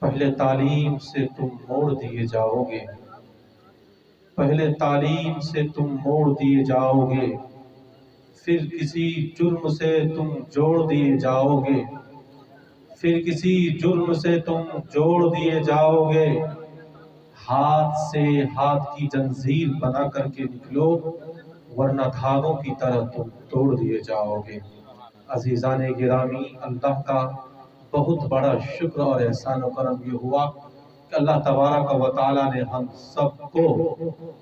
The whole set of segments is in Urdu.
پہلے تعلیم سے تم موڑ دیے جاؤ گے، پہلے تعلیم سے تم موڑ دیے جاؤ گے، پھر کسی جرم سے تم جوڑ دیے جاؤ گے، پھر کسی جرم سے تم جوڑ دیے جاؤ گے۔ ہاتھ سے ہاتھ کی زنجیر بنا کر کے نکلو، ورنہ دھاگوں کی طرح تم توڑ دیے جاؤ گے۔ عزیزان گرامی، اللہ کا بہت بڑا شکر اور احسان و کرم یہ ہوا کہ اللہ تبارک و تعالیٰ نے ہم سب کو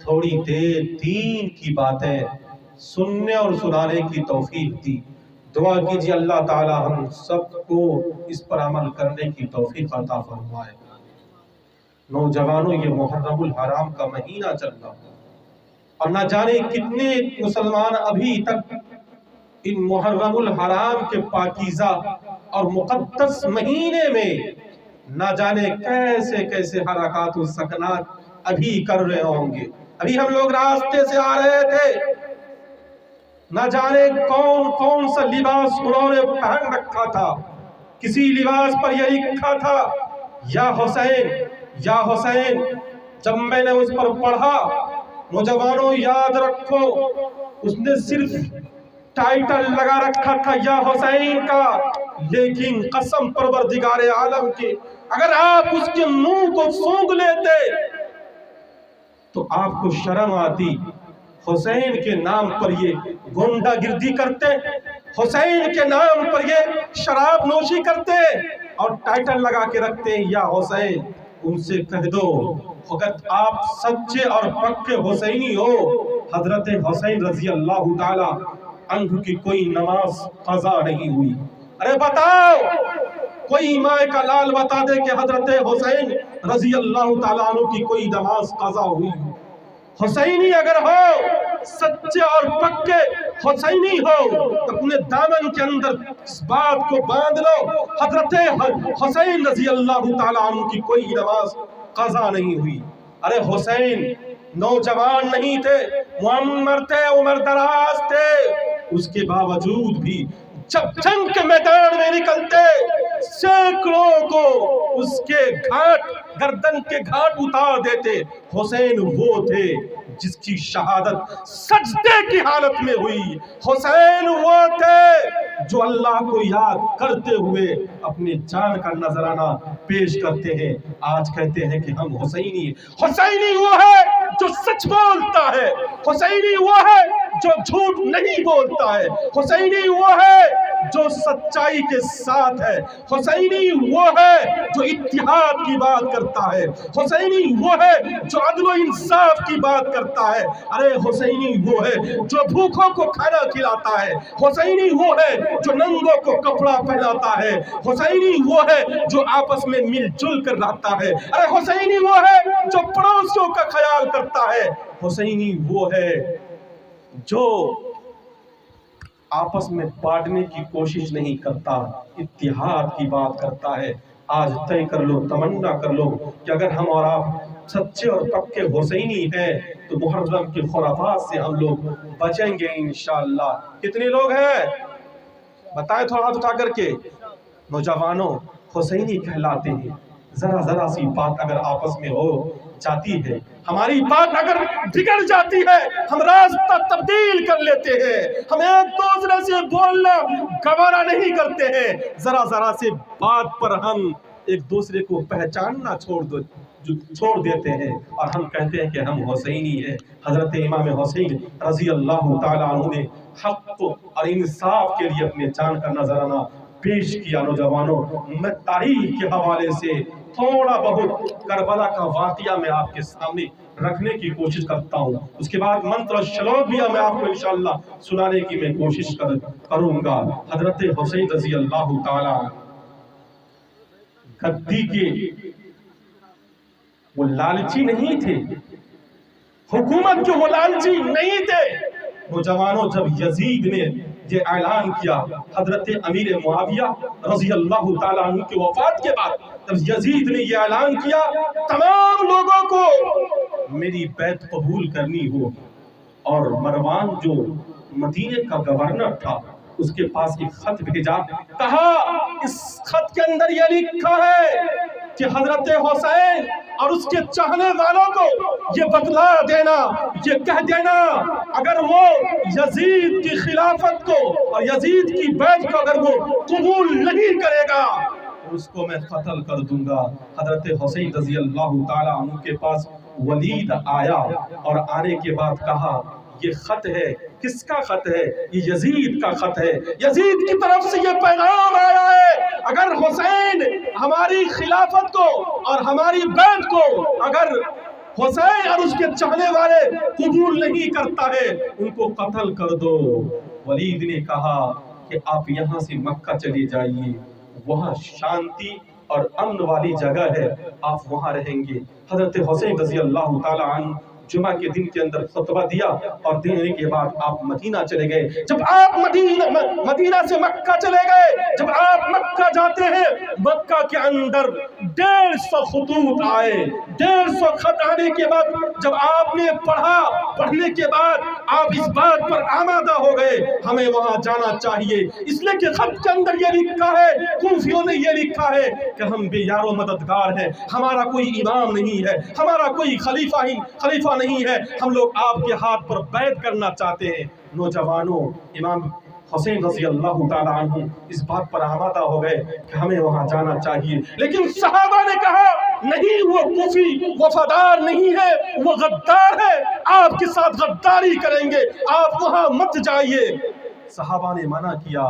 تھوڑی دیر دین کی باتیں سننے اور سنانے کی توفیق دی۔ دعا کیجیے اللہ تعالیٰ ہم سب کو اس پر عمل کرنے کی توفیق عطا فرمائے۔ نوجوانوں، یہ محرم الحرام کا مہینہ چل رہا ہے اور نہ جانے کتنے مسلمان ابھی تک ان محرم الحرام کے پاکیزہ اور مقدس مہینے میں نہ جانے کیسے کیسے حرکات و سکنات ابھی کر رہے ہوں گے۔ ابھی ہم لوگ راستے سے آ رہے تھے، نہ جانے کون کون سا لباس انہوں نے پہن رکھا تھا۔ کسی لباس پر یہ لکھا تھا یا حسین یا حسین۔ جب میں نے اس پر پڑھا، نوجوانوں یاد رکھو، اس نے صرف ٹائٹل لگا رکھا تھا یا حسین کا، لیکن قسم پروردگار عالم کی اگر آپ اس کے منہ کو سونگھ لیتے تو آپ کو شرم آتی۔ حسین کے نام پر یہ گنڈا گردی کرتے، حسین کے نام پر یہ شراب نوشی کرتے اور ٹائٹل لگا کے رکھتے یا حسین۔ ان سے کہہ دو اگر آپ سچے اور پکے حسینی ہو، حضرت حسین رضی اللہ تعالی عنہ کی کوئی نماز قضا نہیں ہوئی۔ ارے بتاؤ، کوئی ماں کا لال بتا دے کہ حضرت حسین رضی اللہ تعالیٰ عنہ کی کوئی نماز قضا ہوئی۔ حسینی اگر ہو، سچے اور پکے حسینی ہو، اپنے دامن کے اندر اس بات کو باندھ لو، حضرت حسین رضی اللہ تعالیٰ عنہ کی کوئی نماز قضا نہیں ہوئی۔ ارے حسین نوجوان نہیں تھے، معمر تھے، عمر دراز تھے، اس کے باوجود بھی جب جنگ کے میدان میں نکلتے سینکڑوں کو اس کے گھاٹ، گردن کے گھاٹ اتار دیتے۔ حسین وہ تھے جس کی شہادت سجدے کی حالت میں ہوئی۔ حسین وہ تھے جو اللہ کو یاد کرتے ہوئے اپنے جان کا نذرانہ پیش کرتے ہیں۔ آج کہتے ہیں کہ ہم حسینی۔ حسینی وہ ہے جو سچ بولتا ہے، حسینی وہ ہے جو جھوٹ نہیں بولتا ہے، حسینی وہ ہے جو سچائی کے ساتھ ہے، حسینی وہ ہے جو اتحاد کی بات کرتا ہے، حسینی وہ ہے جو عدل و انصاف کی بات کرتا ہے۔ ارے حسینی وہ ہے جو بھوکوں کو کھانا کھلاتا ہے، حسینی وہ ہے جو ننگوں کو کپڑا پہناتا ہے، حسینی وہ ہے جو آپس میں مل جل کر رہتا ہے۔ ارے حسینی وہ ہے جو پڑوسیوں کا خیال کرتا ہے، حسینی وہ ہے جو آپس میں بانٹنے کی کوشش نہیں کرتا، اتحاد کی بات کرتا ہے۔ آج طے کر لو، تمنا کر لو کہ اگر ہم اور آپ سچے اور پکے حسینی ہیں تو محرم کے خرافات سے ہم لوگ بچیں گے انشاءاللہ۔ کتنے لوگ ہیں بتائیں تھوڑا ہاتھ اٹھا کر کے؟ نوجوانوں، حسینی کہلاتے ہیں۔ ذرا ذرا سی بات اگر آپس میں ہو جاتی ہے، ہماری بات اگر بگڑ جاتی ہے، ہم راستہ تبدیل کر لیتے ہیں، ہم ایک دوسرے سے بولنا گوارا نہیں کرتے ہیں۔ ذرا ذرا سے بات پر ہم ایک دوسرے کو پہچاننا چھوڑ دیتے ہیں اور ہم کہتے ہیں کہ ہم حسینی ہیں۔ حضرت امام حسین رضی اللہ تعالیٰ عنہ نے حق اور انصاف کے لیے اپنے جان کا نذرانہ پیش کیا۔ نوجوانوں، میں تاریخ کے حوالے سے تھوڑا بہت کربلا کا واقعہ میں آپ کے سامنے رکھنے کی کوشش کرتا ہوں، اس کے بعد منتر اور شلوک بھی میں آپ کو انشاءاللہ سنانے کی میں کوشش کروں گا۔ حضرت حسین رضی اللہ تعالیٰ گدی کے وہ لالچی نہیں تھے، حکومت کے وہ لالچی نہیں تھے۔ نوجوانوں، جب یزید نے یہ اعلان کیا، حضرت امیر معاویہ رضی اللہ تعالیٰ عنہ کی وفات کے بعد جب یزید نے یہ اعلان کیا تمام لوگوں کو میری بیعت قبول کرنی ہو، اور مروان جو مدینے کا گورنر تھا اس کے پاس ایک خط بھیجا، کہا اس خط کے اندر یہ لکھا ہے کہ حضرت حسین اور اس کے چاہنے والوں کو یہ بتلا دینا، یہ کہہ دینا اگر وہ یزید کی خلافت کو اور یزید کی بیعت کو اگر وہ قبول نہیں کرے گا اس کو میں قتل کر دوں گا۔ حضرت حسین رضی اللہ تعالیٰ عنہ کے پاس ولید آیا اور آنے کے بعد کہا یہ خط ہے، کس کا خط ہے؟ یہ یزید کا خط ہے، یزید کی طرف سے یہ پیغام آیا ہے اگر حسین ہماری خلافت کو اور ہماری بیعت کو اگر حسین اور اس کے چاہنے والے قبول نہیں کرتا ہے ان کو قتل کر دو۔ ولید نے کہا کہ آپ یہاں سے مکہ چلے جائیے، وہاں شانتی اور امن والی جگہ ہے، آپ وہاں رہیں گے۔ حضرت حسین رضی اللہ تعالیٰ عنہ جمعہ کے دن کے اندر خطبہ دیا اور دینے کے بعد آپ مدینہ چلے گئے۔ جب آپ مدینہ سے مکہ چلے گئے، جب آپ مکہ جاتے ہیں، مکہ کے اندر 150 خطوط آئے۔ 150 خط آنے کے بعد جب آپ نے پڑھنے کے بعد آپ اس بات پر آمادہ ہو گئے ہمیں وہاں جانا چاہیے، اس لیے کہ خط کے اندر یہ لکھا ہے، کوفیوں نے یہ لکھا ہے کہ ہم بے یار و مددگار ہیں، ہمارا کوئی امام نہیں ہے، ہمارا کوئی خلیفہ نہیں ہے، ہم لوگ آپ کے ہاتھ پر بیعت کرنا چاہتے ہیں۔ نوجوانوں، امام حسین رضی اللہ تعالیٰ عنہ اس بات پر آمادہ ہو گئے کہ ہمیں وہاں جانا چاہیے، لیکن صحابہ نے کہا نہیں، وہ کوفی وفادار نہیں ہے، وہ غدار ہے، آپ کے ساتھ غداری کریں گے، آپ وہاں مت جائیے۔ صحابہ نے منع کیا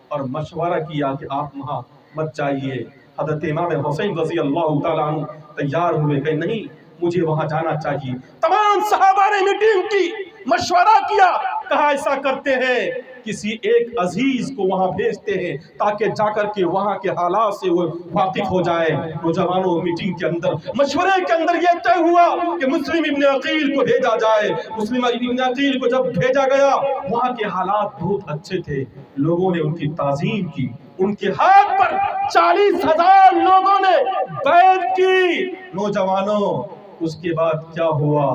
اور مشورہ کیا کہ آپ وہاں مت جائیے۔ حضرت امام حسین رضی اللہ تعالیٰ عنہ تیار ہوئے کہ نہیں، مجھے وہاں جانا چاہیے۔ تمام صحابہ نے میٹنگ کی، مشورہ کیا، کہا ایسا کرتے ہیں کسی ایک عزیز کو وہاں بھیجتے ہیں تاکہ جا کر کے وہاں کے حالات سے وہ واقف ہو جائے۔ نوجوانوں، میٹنگ کے اندر مشورے کے اندر یہ طے ہوا کہ مسلم ابن عقیل کو بھیجا جائے۔ مسلم ابن عقیل کو جب بھیجا گیا، وہاں کے حالات بہت اچھے تھے، لوگوں نے ان کی تعظیم کی، ان کے ہاتھ پر 40,000 لوگوں نے بیعت کی۔ نوجوانوں، اس کے بعد کیا ہوا؟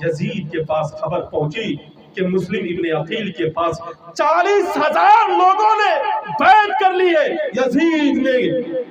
یزید کے پاس خبر پہنچی کہ مسلم ابن عقیل کے پاس 40,000 لوگوں نے بیعت کر لی ہے۔ یزید نے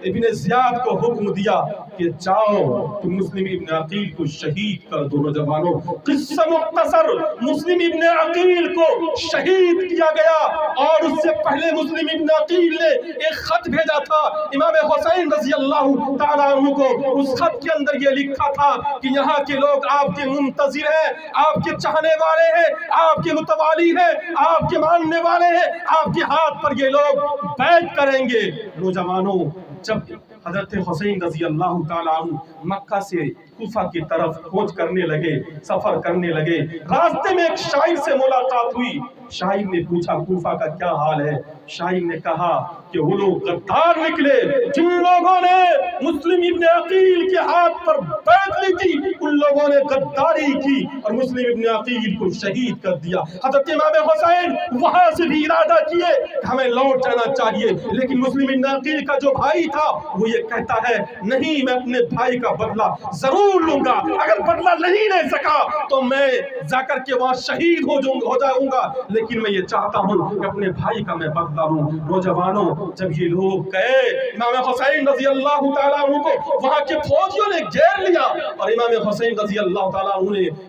ابن زیاد کو حکم دیا کہ جاؤ تم مسلم ابن عقیل کو شہید کر دو۔ نوجوانوں، قصہ مختصر، مسلم ابن عقیل کو شہید کیا گیا، اور اس سے پہلے مسلم ابن عقیل نے ایک خط بھیجا تھا امام حسین رضی اللہ تعالیٰ عنہ کو۔ اس خط کے اندر یہ لکھا تھا کہ یہاں کے لوگ آپ کے منتظر ہیں، آپ کے چاہنے والے ہیں، آپ کے متوالی ہیں، آپ کے ماننے والے ہیں، آپ کے ہاتھ پر یہ لوگ بیعت کریں گے۔ نوجوانوں، جب حضرت حسین رضی اللہ تعالیٰ عنہ مکہ سے کوفہ کی طرف کوچ کرنے لگے، سفر کرنے لگے، راستے میں ایک شاعر سے ملاقات ہوئی۔ شاعر نے پوچھا کوفہ کا کیا حال ہے؟ شاعر نے کہا کہ وہ لوگ غدار نکلے جن لوگوں نے مسلم ابن عقیل کے ہاتھ پر بیعت لی تھی، ان لوگوں نے غداری کی اور مسلم ابن عقیل کو شہید کر دیا۔ حضرت امام حسین وہاں سے بھی ارادہ کیے کہ ہمیں لوٹ جانا چاہیے، لیکن مسلم ابن عقیل کا جو بھائی تھا وہ یہ کہتا ہے نہیں، میں اپنے بھائی کا بدلہ ضرور لوں گا، اگر بدلہ نہیں لے سکا تو میں جا کر کے وہاں شہید ہو جاؤں گا، لیکن میں یہ چاہتا ہوں کہ اپنے بھائی کا میں بدلہ لوں۔ نوجوانوں، جب یہ لوگ گئے امام حسین رضی اللہ تعالیٰ عنہ کو وہاں کے فوجیوں نے گھیر لیا، اور امام حسین رضی اللہ تعالیٰ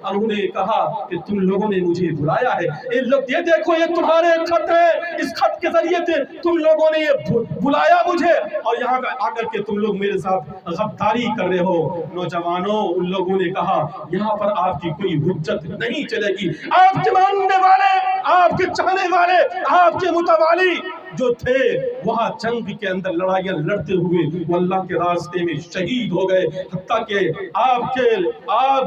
عنہ نے کہا کہ تم لوگوں نے مجھے بلایا ہے، یہ دیکھو یہ تمہارے خط ہے، اس خط کے ذریعے سے تم لوگوں نے یہ بلایا مجھے، اور یہاں آ کر کے تم لوگ میرے ساتھ غداری کر رہے ہو۔ نوجوانوں، ان لوگوں نے کہا یہاں پر آپ کی کوئی حجت نہیں چلے گی، آپ کے ماننے والے، آپ کے چاہنے والے، آپ کے متوالی جو تھے وہاں جنگ کے اندر لڑائیاں لڑتے ہوئے وہ اللہ کے راستے میں شہید ہو گئے، حتیٰ کہ آپ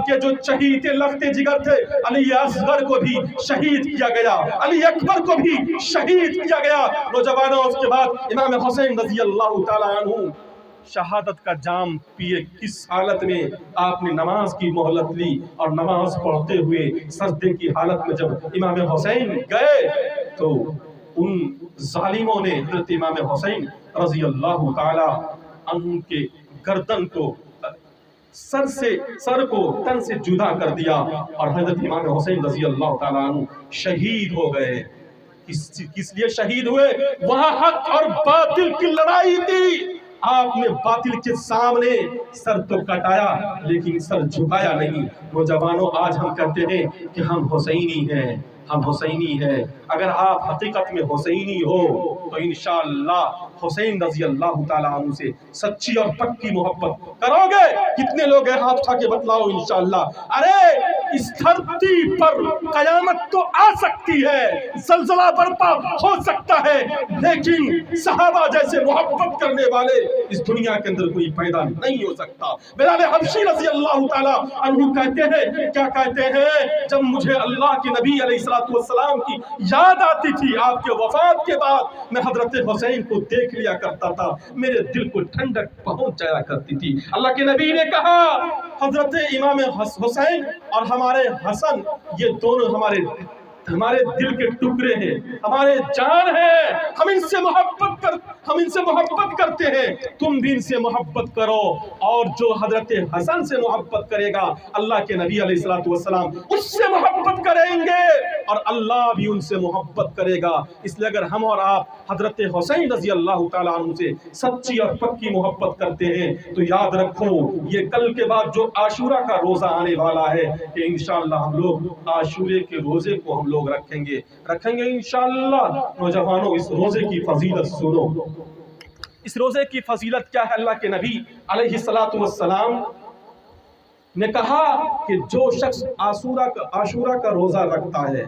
کے جو چہیتے لختے جگر تھے علی اصغر کو بھی شہید کیا گیا، علی اکبر کو بھی شہید کیا گیا۔ نوجوانوں، اس کے بعد امام حسین رضی اللہ تعالیٰ عنہ شہادت کا جام پیے۔ کس حالت میں آپ نے نماز کی مہلت لی، اور نماز پڑھتے ہوئے سجدے کی حالت میں جب امام حسین گئے تو ان ظالموں نے حضرت امام حسین رضی اللہ تعالی عنہ کے گردن کو سر کو تن سے جدا کر دیا، اور حضرت امام حسین رضی اللہ تعالی عنہ شہید ہو گئے۔ کس لیے شہید ہوئے؟ وہاں حق اور باطل کی لڑائی تھی، آپ نے باطل کے سامنے سر تو کٹایا لیکن سر جھکایا نہیں۔ نوجوانوں آج ہم کہتے ہیں کہ ہم حسینی ہیں، ہم حسینی ہیں۔ اگر آپ حقیقت میں حسینی ہو تو انشاءاللہ حسین رضی اللہ تعالیٰ عنہ سے سچی اور پکی محبت کرو گے۔ کتنے لوگ ہیں ہاتھ اٹھا کے بتلاؤ انشاءاللہ۔ ارے اس دھرتی پر قیامت تو آ سکتی ہے، زلزلہ برپا ہو سکتا ہے، لیکن صحابہ جیسے محبت کرنے والے اس دنیا کے اندر کوئی پیدا نہیں ہو سکتا۔ بلال حبشی رضی اللہ تعالیٰ عنہ کہتے ہیں، کیا کہتے ہیں؟ جب مجھے اللہ کے نبی علیہ السلام کی یاد آتی تھی آپ کے وفات کے بعد، میں حضرت حسین کو دیکھ لیا کرتا تھا، میرے دل کو ٹھنڈک پہنچ جایا کرتی تھی۔ اللہ کے نبی نے کہا حضرت امام حسین اور ہمارے حسن یہ دونوں ہمارے دل کے ٹکڑے ہیں، ہمارے جان ہیں، ہم ان سے محبت کرتے ہیں، تم بھی ان سے محبت کرو۔ اور جو حضرت حسن سے محبت کرے گا اللہ کے نبی علیہ السلام اس سے محبت کریں گے اور اللہ بھی ان سے محبت کرے گا۔ اس لیے اگر ہم اور آپ حضرت حسین رضی اللہ تعالیٰ عنہ سے سچی اور پکی محبت کرتے ہیں تو یاد رکھو یہ کل کے بعد جو عاشورہ کا روزہ آنے والا ہے کہ انشاءاللہ ہم لوگ عاشورے کے روزے کو ہم لوگ رکھیں گے انشاءاللہ۔ نوجوانوں اس روزے کی فضیلت سنو، اس روزے کی فضیلت کیا ہے؟ اللہ کے نبی علیہ السلام نے کہا کہ جو شخص عاشورہ کا روزہ رکھتا ہے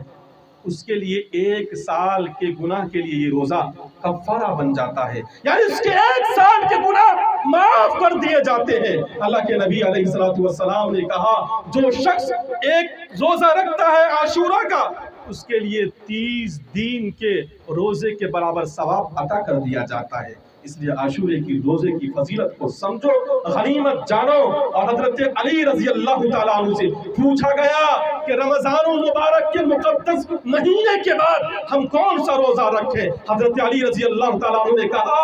اس کے لیے 1 سال کے گناہ کے لیے یہ روزہ کفارہ بن جاتا ہے، یعنی اس کے 1 سال کے گناہ معاف کر دیے جاتے ہیں۔ اللہ کے نبی علیہ السلام نے کہا جو شخص ایک روزہ رکھتا ہے عاشورہ کا اس کے لیے 30 دن کے روزے کے برابر ثواب عطا کر دیا جاتا ہے۔ اس لیے عاشورے کی روزے کی فضیلت کو سمجھو، غنیمت جانو۔ اور حضرت علی رضی اللہ تعالیٰ عنہ سے پوچھا گیا کہ رمضان المبارک کے مقدس مہینے کے بعد ہم کون سا روزہ رکھیں؟ حضرت علی رضی اللہ تعالیٰ عنہ نے کہا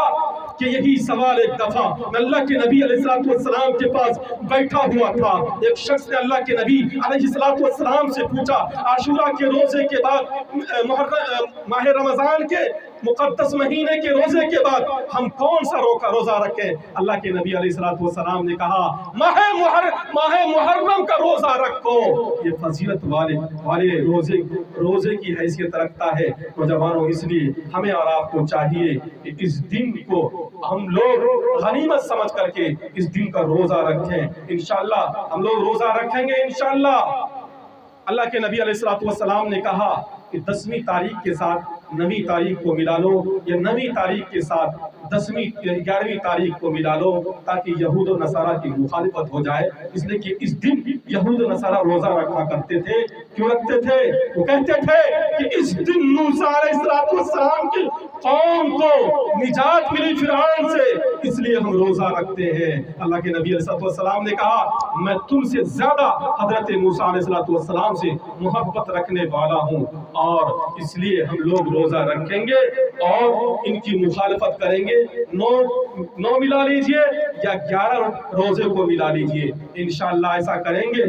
کہ یہی سوال ایک دفعہ میں اللہ کے نبی علیہ السلام کے پاس بیٹھا ہوا تھا، ایک شخص نے اللہ کے نبی علیہ السلام سے پوچھا عاشورہ کے روزے کے بعد ماہ رمضان کے مقدس مہینے کے روزے کے بعد ہم کون سا روزہ رکھیں؟ اللہ کے نبی علیہ السلام نے کہا ماہ محرم کا روزہ رکھو، یہ فضیلت والے روزے کی حیثیت رکھتا ہے۔ نوجوانوں اس لیے ہمیں اور آپ کو چاہیے کہ اس دن کو ہم لوگ غنیمت سمجھ کر کے اس دن کا روزہ رکھیں۔ انشاءاللہ ہم لوگ روزہ رکھیں گے انشاءاللہ۔ اللہ کے نبی علیہ السلام نے کہا کہ 10ویں تاریخ کے ساتھ 9ویں تاریخ کو ملا لو، یا 9ویں تاریخ کے ساتھ 11ویں تاریخ کو ملا لو تاکہ یہود و نصارہ کی مخالفت ہو جائے۔ اس لیے کہ اس دن یہود و نصارہ روزہ رکھا کرتے تھے۔ کیوں رکھتے تھے؟ وہ کہتے تھے کہ اس دن موسیٰ علیہ السلام کی قوم کو نجات ملی فرعون سے، اس لیے ہم روزہ رکھتے ہیں۔ اللہ کے نبی علیہ السلام نے کہا میں تم سے زیادہ حضرت موسیٰ علیہ السلام سے محبت رکھنے والا ہوں، اور اس لیے ہم لوگ روزہ رکھیں گے اور ان کی مخالفت کریں گے۔ 9 ملا لیجئے یا 11 روزے کو ملا لیجئے، انشاءاللہ ایسا کریں گے۔